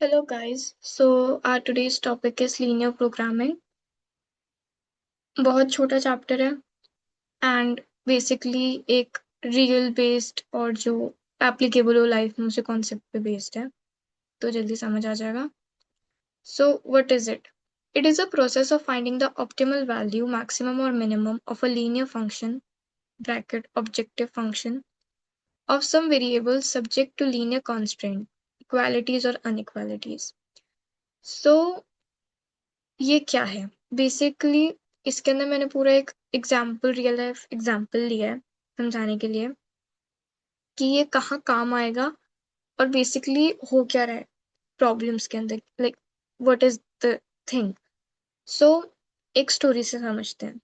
Hello guys, so our today's topic is linear programming. बहुत छोटा chapter है and basically एक रियल बेस्ड और जो एप्लीकेबल हो लाइफ में उसे कॉन्सेप्ट पे बेस्ड है, तो जल्दी समझ आ जाएगा. So what is it? It is a process of finding the optimal value, maximum or minimum of a linear function bracket objective function of some variable subject to linear constraint, equalities or inequalities. So ये क्या है basically. इसके अंदर मैंने पूरा एक example, real life example लिया है समझाने के लिए कि ये कहाँ काम आएगा और बेसिकली हो क्या रहा है प्रॉब्लम्स के अंदर, like what is the thing. So एक स्टोरी से समझते हैं.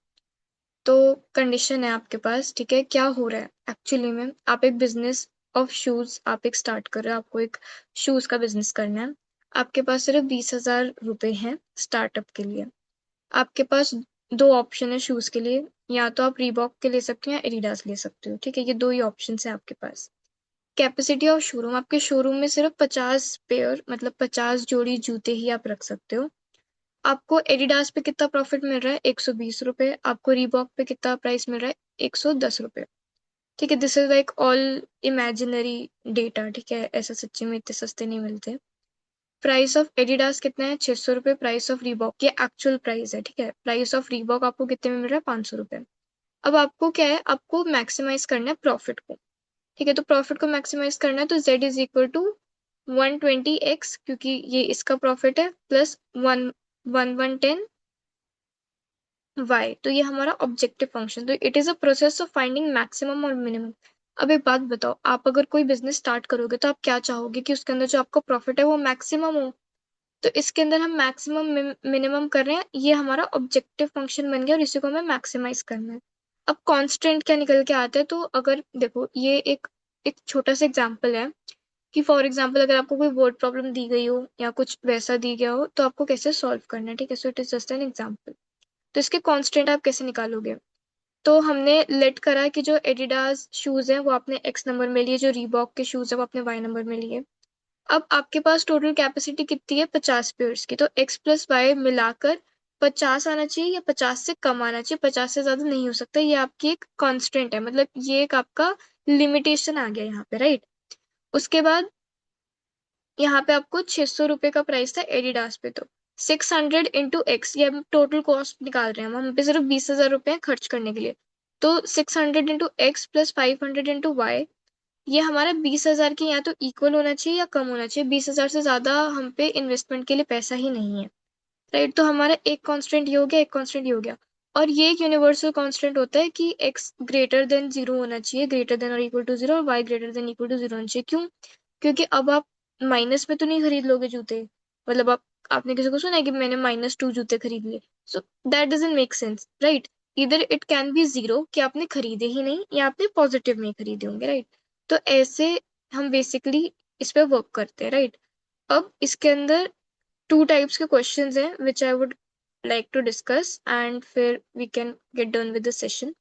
तो कंडीशन है आपके पास, ठीक है, क्या हो रहा है एक्चुअली में. आप एक बिजनेस ऑफ शूज आप एक स्टार्ट कर रहे हो, आपको एक शूज का बिजनेस करना है. आपके पास सिर्फ 20,000 रुपए हैं स्टार्टअप के लिए. आपके पास दो ऑप्शन है शूज के लिए, या तो आप रीबॉक के ले सकते हो या एडिडास ले सकते हो, ठीक है. ये दो ही ऑप्शन है आपके पास. कैपेसिटी ऑफ शोरूम, आपके शोरूम में सिर्फ 50 पेयर मतलब 50 जोड़ी जूते ही आप रख सकते हो. आपको एडिडास पे कितना प्रॉफिट मिल रहा है? 120 रुपए. आपको रीबॉक पे कितना प्राइस मिल रहा है? 110 रुपए. ठीक है, this is like all imaginary data, ठीक है, ऐसा सच्ची में इतने सस्ते नहीं मिलते. प्राइस ऑफ एडिडास कितना है? 600 रुपए. प्राइस ऑफ रीबॉक, ये एक्चुअल प्राइस है, ठीक है. प्राइस ऑफ रीबॉक आपको कितने में मिल रहा है? 500 रुपए. अब आपको क्या है, आपको मैक्सिमाइज करना है प्रॉफिट को, ठीक है. तो प्रॉफिट को मैक्सिमाइज करना है तो z is equal to 120x, क्योंकि ये इसका प्रॉफिट है, प्लस 110y. तो ये हमारा ऑब्जेक्टिव फंक्शन. तो it is a process of finding maximum और मिनिमम. अब एक बात बताओ, आप अगर कोई बिजनेस स्टार्ट करोगे तो आप क्या चाहोगे कि उसके अंदर जो आपका प्रॉफिट है वो मैक्सिमम हो. तो इसके अंदर हम मैक्सिमम मिनिमम कर रहे हैं, ये हमारा ऑब्जेक्टिव फंक्शन बन गया और इसी को हमें मैक्सिमाइज करना है. अब कांस्टेंट क्या निकल के आता है, तो अगर देखो ये एक एक छोटा सा एग्जांपल है कि फॉर एग्जांपल अगर आपको कोई वर्ड प्रॉब्लम दी गई हो या कुछ वैसा दी गया हो तो आपको कैसे सॉल्व करना है, ठीक है. So it is just an example. तो इसके कांस्टेंट आप कैसे निकालोगे? तो हमने लेट करा कि जो एडिडास शूज हैं वो आपने एक्स नंबर में लिए, जो रीबॉक के शूज है वो आपने वाई नंबर में लिए. अब आपके पास टोटल कैपेसिटी कितनी है? 50 पेयर्स की. तो एक्स प्लस वाई मिलाकर 50 आना चाहिए या 50 से कम आना चाहिए. 50 से ज्यादा नहीं हो सकता. ये आपकी एक कांस्टेंट है, मतलब ये एक आपका लिमिटेशन आ गया यहाँ पे, राइट. उसके बाद यहाँ पे आपको 600 रुपए का प्राइस था एडिडास पे. तो 600 इंटू एक्स, ये हम टोटल कॉस्ट निकाल रहे हैं. हम पे सिर्फ 20,000 रुपए खर्च करने के लिए. तो 600 into x plus 500 into y, ये हमारा 20,000 के या तो इक्वल होना चाहिए या कम होना चाहिए. 20,000 से ज्यादा हम पे इन्वेस्टमेंट के लिए पैसा ही नहीं है, राइट. तो हमारा एक कांस्टेंट ये हो गया, एक कांस्टेंट ये हो गया. और ये एक यूनिवर्सल कांस्टेंट होता है कि x ग्रेटर देन जीरो होना चाहिए, ग्रेटर देन और इक्वल टू जीरो, और y greater than equal to zero होना चाहिए. क्यों? क्योंकि अब आप माइनस में तो नहीं खरीद लोगे जूते. मतलब आपने किसी को सुना है कि मैंने -2 जूते खरीद लिए? So that doesn't make sense, right. इधर इट कैन बी जीरो कि आपने खरीदे ही नहीं, या आपने पॉजिटिव में खरीदे होंगे, राइट. तो ऐसे हम बेसिकली इस पे वर्क करते हैं, राइट. अब इसके अंदर टू टाइप्स के क्वेश्चंस हैं which I would like to discuss and फिर we can get done with the session.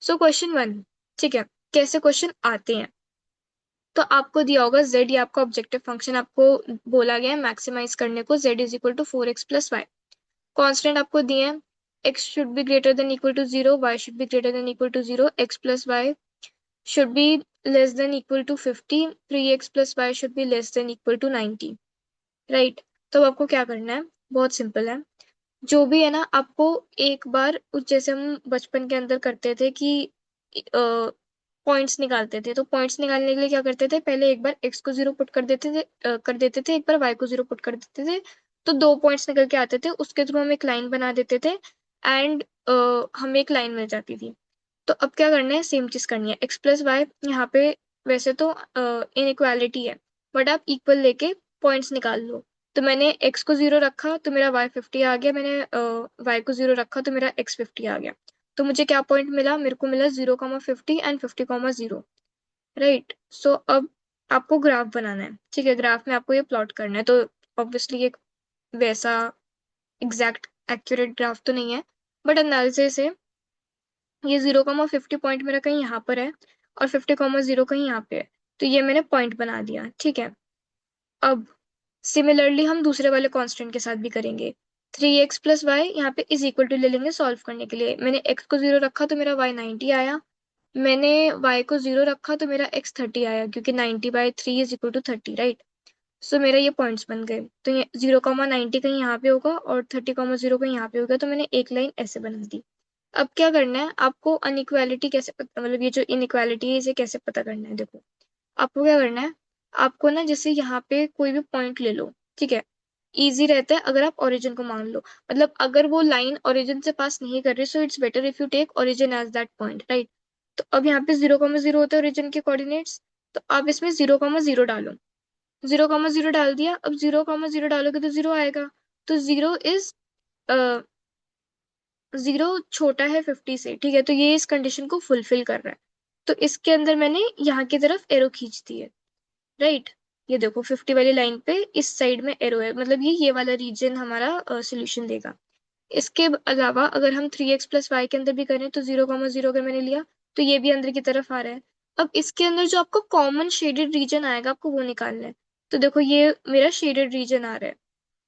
So question one, ठीक है, कैसे क्वेश्चन आते हैं. तो आपको दिया होगा z, ये आपका ऑब्जेक्टिव फंक्शन, आपको बोला गया है मैक्सिमाइज करने को. z is equal to 4x+y. Constant आपको दिए हैं, x should be greater than equal to zero, y should be greater than equal to zero, x plus y should be less than equal to 50, 3x+y should be less than equal to 90, right. तो आपको क्या करना है? बहुत simple है. जो भी है ना, आपको एक बार जैसे हम बचपन के अंदर करते थे कि पॉइंट्स निकालते थे, तो पॉइंट्स निकालने के लिए क्या करते थे, पहले एक बार एक्स को जीरो पुट कर देते थे, एक बार वाई को जीरो पुट कर देते थे. तो दो पॉइंट्स निकल के आते थे, उसके थ्रू हम एक लाइन बना देते थे एंड हमें एक लाइन मिल जाती थी. तो अब क्या करना है, सेम चीज करनी है. एक्स प्लस वाई यहाँ पे वैसे तो इनइक्वालिटी है, बट आप इक्वल लेके पॉइंट्स निकाल लो. तो मैंने x को जीरो रखा तो मेरा y 50 आ गया, मैंने y को जीरो रखा तो मेरा x 50 आ गया. तो मुझे क्या पॉइंट मिला? मेरे को मिला 0,50 एंड 50,0, राइट. सो अब आपको ग्राफ बनाना है, ठीक है. ग्राफ में आपको ये प्लॉट करना है. तो ऑब्वियसली एक वैसा एग्जैक्ट एक्यूरेट ग्राफ तो नहीं है, बट एनालिसिस से ये 0,50 पॉइंट मेरा कहीं यहाँ पर है और 50,0 कहीं यहाँ पे है. तो ये मैंने पॉइंट बना दिया, ठीक है. अब सिमिलरली हम दूसरे वाले कांस्टेंट के साथ भी करेंगे। 3x+y यहाँ पे इज इक्वल टू ले लेंगे सॉल्व करने के लिए। मैंने x को 0 रखा तो मेरा y 90 आया, मैंने y को 0 रखा तो मेरा x 30 आया, क्योंकि 90/3 इज इक्वल टू 30, राइट। सो मेरा ये पॉइंट्स बन गए। तो ये 0,90 कहीं यहाँ पे होगा और 30,0 कहीं यहाँ पे होगा, तो मैंने एक लाइन ऐसे बना दी। अब क्या करना है आपको, अनइक्वालिटी कैसे पता, मतलब ये जो इनइक्वालिटी है इसे कैसे पता करना है। देखो आपको क्या करना है, आपको ना जैसे यहाँ पे कोई भी पॉइंट ले लो, ठीक है। इजी रहता है अगर आप ओरिजिन को मान लो, मतलब अगर वो लाइन ओरिजिन से पास नहीं कर रही, so it's better if you take origin as that point, right. तो अब यहाँ पे 0,0 होता है ओरिजिन के कोऑर्डिनेट्स, तो आप इसमें 0,0 डालो। 0,0 डाल दिया, अब 0,0 डालोगे तो 0 आएगा। तो 0 छोटा है 50 से, ठीक है। तो ये इस कंडीशन को फुलफिल कर रहा है, तो इसके अंदर मैंने यहाँ की तरफ एरो खींच दी है, राइट। ये देखो 50 वाली लाइन पे इस साइड में एरो है, मतलब ये वाला रीजन हमारा सोल्यूशन देगा। इसके अलावा अगर हम 3x+y के अंदर भी करें तो 0,0 अगर मैंने लिया तो ये भी अंदर की तरफ आ रहा है। अब इसके अंदर जो आपको कॉमन शेडेड रीजन आएगा आपको वो निकालना है। तो देखो ये मेरा शेडेड रीजन आ रहा है,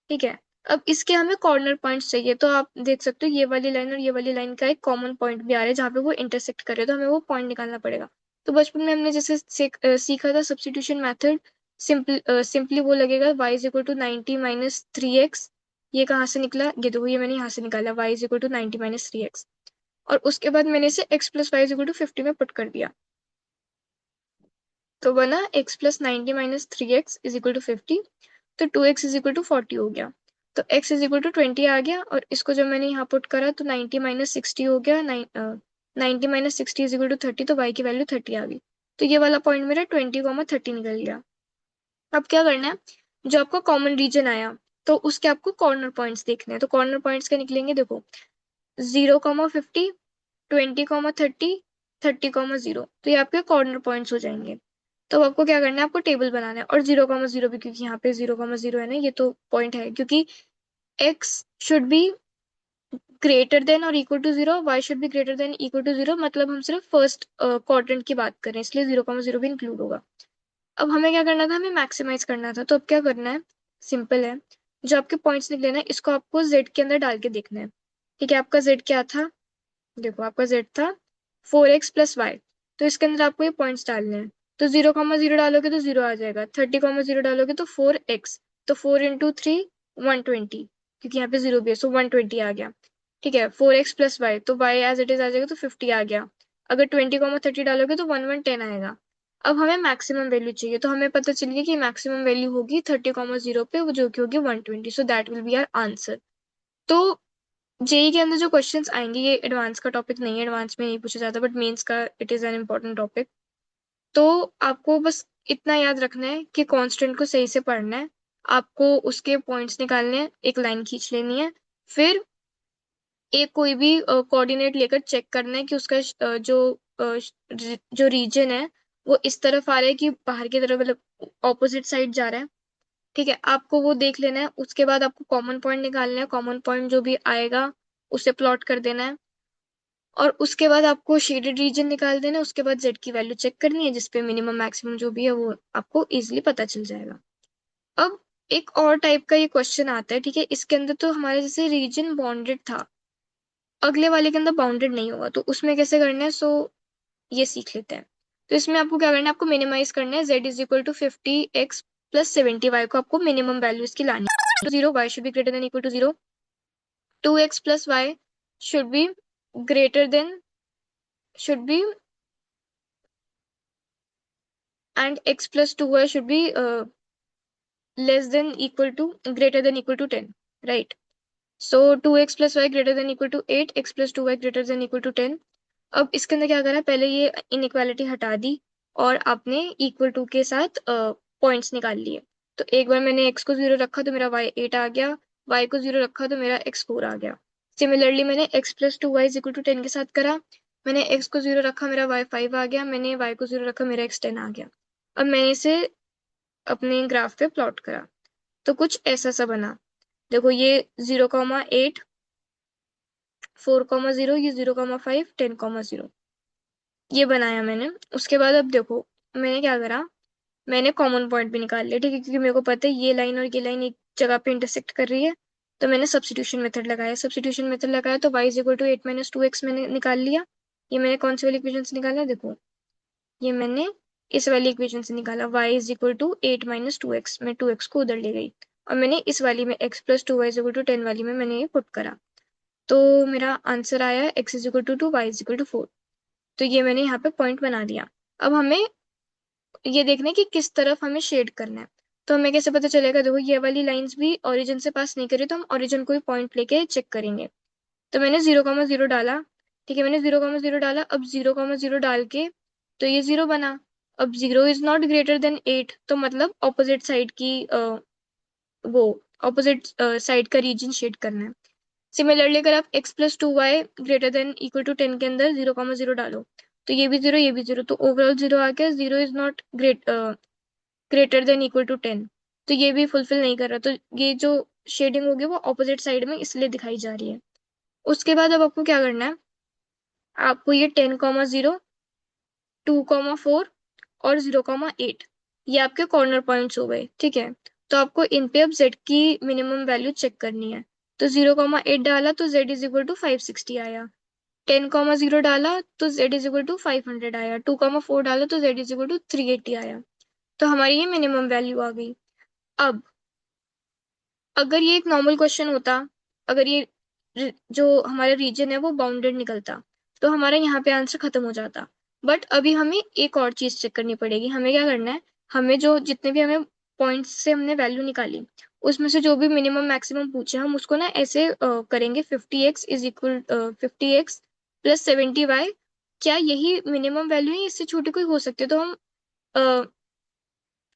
ठीक है। अब इसके हमें कॉर्नर पॉइंट्स चाहिए, तो आप देख सकते हो ये वाली लाइन और ये वाली लाइन का एक कॉमन पॉइंट भी आ रहा है जहाँ पे वो इंटरसेक्ट करे, तो हमें वो पॉइंट निकालना पड़ेगा। तो बचपन में हमने जैसे सीखा था सब्स्टिट्यूशन मेथड, सिंपली वो लगेगा y = 90 - 3x। ये कहाँ से निकला, ये देखो ये मैंने यहाँ से निकाला y = 90 - 3x, और उसके बाद मैंने इसे x+y = 50 में पुट कर दिया, तो बना x + 90 - 3x = 50। तो 2x = 40 हो गया। तो x = 20 आ गया, और इसको जब मैंने यहाँ पुट करा तो 90 - 60 हो गया, 90 - 60 = 30, तो y की वैल्यू 30 आ गई। तो ये वाला पॉइंट मेरा 20,30 निकल गया। अब क्या करना है, जो आपका कॉमन रीजन आया तो उसके आपको कॉर्नर पॉइंट्स देखने हैं। तो कॉर्नर पॉइंट्स क्या निकलेंगे, देखो 0,50, 20,30, 30,0, तो ये आपके कॉर्नर पॉइंट्स हो जाएंगे। तो आपको क्या करना है, आपको टेबल बनाना है, और 0,0 भी, क्योंकि यहाँ पे 0,0 है ना, ये तो पॉइंट है, क्योंकि x should be greater than और equal to 0, y should be greater than equal to 0, मतलब हम सिर्फ फर्स्ट क्वाड्रेंट की बात करें, इसलिए 0,0 भी इंक्लूड होगा। अब हमें क्या करना था, हमें मैक्सिमाइज करना था। तो अब क्या करना है, सिंपल है। जो आपके पॉइंट्स निकले ना इसको आपको z के अंदर डाल के देखना है, ठीक है। आपका z क्या था, देखो आपका z था 4x+y, तो इसके अंदर आपको ये पॉइंट्स डालने हैं। तो 0,0 डालोगे तो 0 आ जाएगा, 30,0 डालोगे तो 4x, तो 4 × 3 120, क्योंकि यहाँ पे 0 भी है, सो 120 आ गया, ठीक है। 4x+y, तो y एज इट इज आ जाएगा, तो 50 आ गया। अगर 20,30 डालोगे तो 1110 आएगा। अब हमें मैक्सिमम वैल्यू चाहिए, तो हमें पता चल गया कि मैक्सिमम वैल्यू होगी 30,0 पे, वो जो कि होगी 120, so that will be our answer. तो जेई के अंदर जो क्वेश्चंस आएंगे ये एडवांस का टॉपिक नहीं है, एडवांस में नहीं पूछा जाता, बट मेंस का it is an important topic. तो आपको बस इतना याद रखना है कि कांस्टेंट को सही से पढ़ना है, आपको उसके पॉइंट्स निकालने हैं, एक लाइन खींच लेनी है, फिर एक कोई भी कोऑर्डिनेट लेकर चेक करना है कि उसका जो रीजन है वो इस तरफ आ रहा है कि बाहर की तरफ, मतलब ऑपोजिट साइड जा रहा है, ठीक है। आपको वो देख लेना है, उसके बाद आपको कॉमन पॉइंट निकालना है, कॉमन पॉइंट जो भी आएगा उसे प्लॉट कर देना है, और उसके बाद आपको शेडेड रीजन निकाल देना है, उसके बाद जेड की वैल्यू चेक करनी है, जिसपे मिनिमम मैक्सिमम जो भी है वो आपको इजीली पता चल जाएगा। अब एक और टाइप का ये क्वेश्चन आता है, ठीक है। इसके अंदर तो हमारे जैसे रीजन बाउंडेड था, अगले वाले के अंदर बाउंडेड नहीं होगा, तो उसमें कैसे करना है, सो ये सीख लेते हैं। तो इसमें आपको क्या करना है, आपको मिनिमाइज करना है। z = 50x + 70y को आपको मिनिमम वैल्यू इसकी लानी है। 0 y should be greater than equal to 0, 2x + y should be greater than, should be, and x + 2y should be less than equal to, greater than equal to 10, right? So 2x + y greater than equal to 8, x + 2y greater than equal to 10। अब इसके अंदर क्या करा, पहले ये inequality हटा दी और आपने इक्वल टू के साथ पॉइंट्स निकाल लिए। तो एक बार मैंने x को 0 रखा तो मेरा y 8 आ गया, y को 0 रखा तो मेरा x 4 आ गया। सिमिलरली मैंने x + 2y = 10 के साथ करा, मैंने x को 0 रखा मेरा y 5 आ गया, मैंने y को 0 रखा मेरा x 10 आ गया। अब मैंने इसे अपने ग्राफ पे प्लॉट करा तो कुछ ऐसा सा बना। देखो ये 0,8, 4,0, ये 0,5, 10,0, ये बनाया मैंने। उसके बाद अब देखो मैंने क्या करा, मैंने कॉमन पॉइंट भी निकाल लिया, ठीक है, क्योंकि मेरे को पता है ये लाइन और ये लाइन एक जगह पे इंटरसेक्ट कर रही है। तो मैंने सब्स्टिट्यूशन मेथड लगाया, सब्स्टिट्यूशन मेथड लगाया तो y is equal to 8 - 2x मैंने निकाल लिया। ये मैंने कौन सी वाली इक्वेशन से निकाला, देखो ये मैंने इस वाली इक्वेशन से निकाला, y is equal to 8 - 2x, मैं 2x को उधर ले गई और मैंने इस वाली में x plus 2y is equal to 10 वाली में मैंने ये पुट करा। तो मेरा आंसर आया x is equal to 2, y is equal to 4। तो ये मैंने यहाँ पे पॉइंट बना दिया। अब हमें ये देखना है कि किस तरफ हमें शेड करना है। तो हमें कैसे पता चलेगा, देखो ये वाली लाइंस भी ओरिजिन से पास नहीं करी तो हम ओरिजिन को ही पॉइंट लेके चेक करेंगे। तो मैंने 0,0 डाला, ठीक है, मैंने 0,0 डाला। अब 0,0 डाल के तो ये 0 बना। अब 0 इज नॉट ग्रेटर देन 8, तो मतलब ऑपोजिट साइड की वो ऑपोजिट साइड का रीजन शेड करना है। सिमिलरली अगर आप x plus 2y greater than equal to 10 के अंदर 0,0 डालो तो ये भी 0, ये भी 0, तो ओवरऑल 0 आ गया। 0 is not greater than equal to 10, तो ये भी फुलफिल नहीं कर रहा, तो ये जो शेडिंग होगी वो ऑपोजिट साइड में इसलिए दिखाई जा रही है। उसके बाद अब आपको क्या करना है, आपको ये 10,0, 2,4 और 0,8 ये आपके कॉर्नर पॉइंट्स हो गए, ठीक है। तो आपको इन पे अब z की मिनिमम वैल्यू चेक करनी है। तो 0,8 डाला तो z इज इक्वल टू 560 आया। 10,0 डाला तो z इज इक्वल टू 500 आया। 2,4 डाला तो z इज इक्वल टू 380 आया। तो हमारी ये मिनिमम वैल्यू आ गई। अब अगर ये एक नॉर्मल क्वेश्चन होता, अगर ये जो हमारा रीजन है वो बाउंडेड निकलता, तो हमारा यहाँ पे आंसर खत्म हो जाता। बट अभी हमें एक और चीज चेक करनी पड़ेगी। हमें क्या करना है, हमें जो जितने भी हमें पॉइंट्स से हमने वैल्यू निकाली उसमें से जो भी मिनिमम मैक्सिमम पूछे हम उसको ना ऐसे करेंगे, 50x is equal 50x plus 70y, क्या यही मिनिमम वैल्यू है, इससे छोटी कोई हो सकती है, तो हम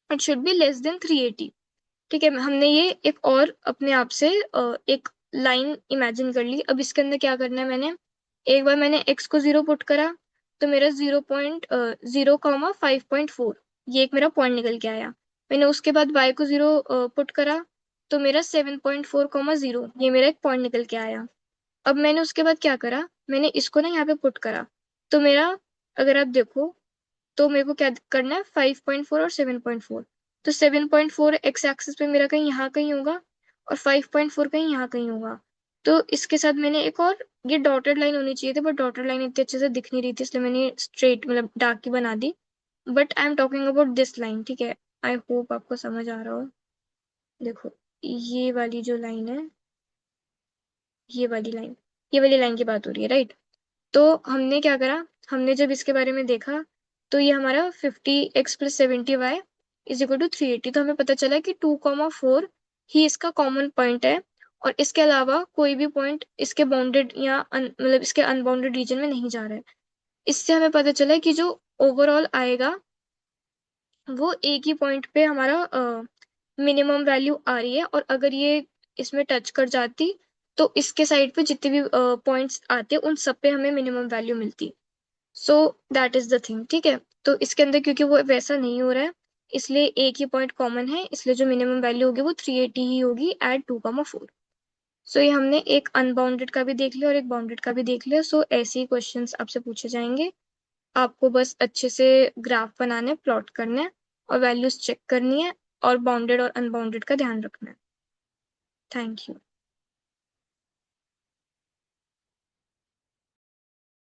it should be less then 380। ठीक है, हमने ये एक और अपने आप से एक लाइन इमेजिन कर ली। अब इसके अंदर क्या करना है, मैंने एक बार मैंने x को 0 पुट करा तो मेरा 0,5.4 ये एक मेरा पॉइंट निकल के आया। मैंने उसके बाद y को 0 पुट करा तो मेरा 7.4,0 ये मेरा एक पॉइंट निकल के आया। अब मैंने उसके बाद क्या करा, मैंने इसको ना यहाँ पे पुट करा तो मेरा, अगर आप देखो तो मेरे को क्या करना है, 5.4 और 7.4। तो 7.4 एक्स एक्सिस पे मेरा कहीं यहाँ कहीं होगा और 5.4 कहीं यहाँ कहीं होगा। तो इसके साथ मैंने एक और, ये डॉटेड लाइन होनी चाहिए थी बट डॉटेड लाइन इतनी अच्छे से दिख नहीं रही थी इसलिए मैंने स्ट्रेट मतलब डार्क की बना दी। But I am talking about this line, ठीक है। आई होप आपको समझ आ रहा हो। देखो ये वाली जो लाइन है, ये वाली लाइन, ये वाली लाइन की बात हो रही है, राइट। तो हमने क्या करा, हमने जब इसके बारे में देखा तो ये हमारा 50x plus 70y is equal to 380, तो हमें पता चला कि 2,4 ही इसका कॉमन पॉइंट है और इसके अलावा कोई भी पॉइंट इसके बाउंडेड या मतलब इसके अनबाउंडेड रीजन में नहीं जा रहा है। इससे हमें पता चला कि जो ओवरऑल आएगा वो एक ही पॉइंट पे हमारा मिनिमम वैल्यू आ रही है, और अगर ये इसमें टच कर जाती तो इसके साइड पे जितने भी पॉइंट्स आते उन सब पे हमें मिनिमम वैल्यू मिलती। So that is the thing, ठीक है। तो इसके अंदर क्योंकि वो वैसा नहीं हो रहा है इसलिए एक ही पॉइंट कॉमन है, इसलिए जो मिनिमम वैल्यू होगी वो 380 ही होगी एट 2,4। सो ये हमने एक अनबाउंडेड का भी देख लिया और एक बाउंडेड का भी देख लिया। सो ऐसे ही क्वेश्चंस आपसे पूछे जाएंगे, आपको बस अच्छे से ग्राफ बनाने, प्लॉट करने हैं और वैल्यूज चेक करनी है और बाउंडेड और अनबाउंडेड का ध्यान रखना है। Thank you.